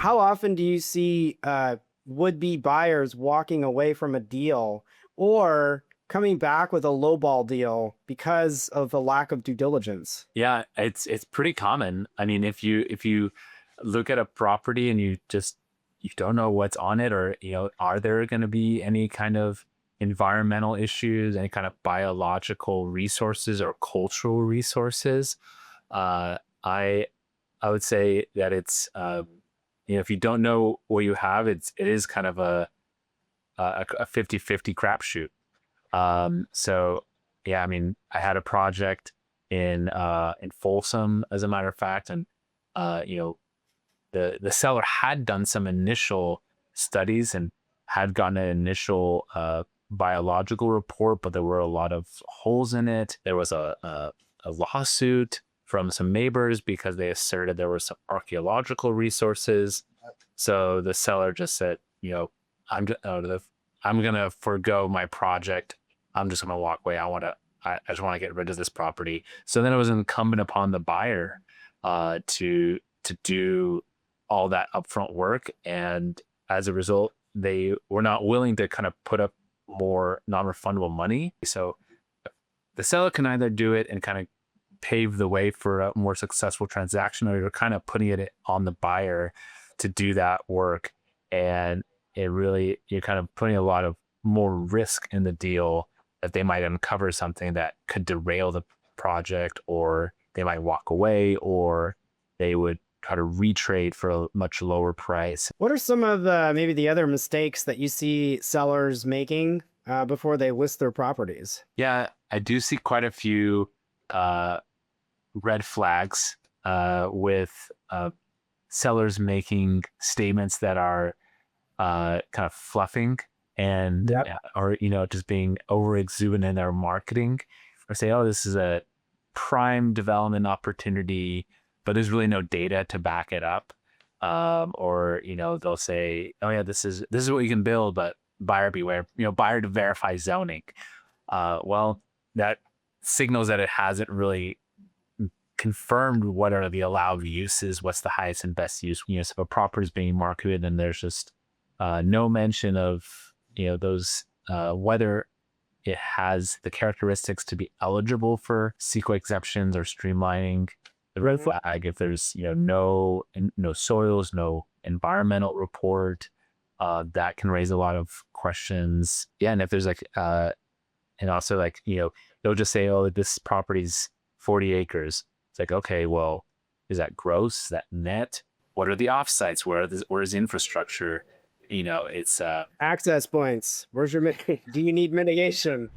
how often do you see would-be buyers walking away from a deal or coming back with a lowball deal because of the lack of due diligence? Yeah, it's pretty common. I mean, if you look at a property and you don't know what's on it, or are there going to be any kind of environmental issues, any kind of biological resources or cultural resources? Uh, I I would say that it's if you don't know what you have, it is kind of a 50-50 crapshoot. So yeah, I mean, I had a project in Folsom, as a matter of fact, and you know, the seller had done some initial studies and had gotten an initial biological report, but there were a lot of holes in it. There was a lawsuit from some neighbors because they asserted there were some archaeological resources. So the seller just said, I'm gonna forego my project. I'm just gonna walk away. I just want to get rid of this property. So then it was incumbent upon the buyer to do all that upfront work, and as a result, they were not willing to kind of put up more non-refundable money. So the seller can either do it and kind of pave the way for a more successful transaction, or you're kind of putting it on the buyer to do that work. And you're kind of putting a lot of more risk in the deal, that they might uncover something that could derail the project, or they might walk away, or they would try to retrade for a much lower price. What are some of the maybe the other mistakes that you see sellers making before they list their properties? Yeah, I do see quite a few uh, red flags with sellers making statements that are kind of fluffing, and Yep. or just being over exuberant in their marketing, or say, oh, this is a prime development opportunity, but there's really no data to back it up. Or they'll say, oh yeah, this is what you can build, but buyer beware, buyer to verify zoning. Well, that signals that it hasn't really confirmed what are the allowed uses, what's the highest and best use. So if a property is being marketed and there's just no mention of those whether it has the characteristics to be eligible for CEQA exemptions or streamlining. The red flag, if there's no soils, no environmental report, that can raise a lot of questions. Yeah, and if there's and also they'll just say, oh, this property's 40 acres. It's like, okay, well, is that gross? Is that net? What are the offsites? Where's the infrastructure? It's Access points. Do you need mitigation?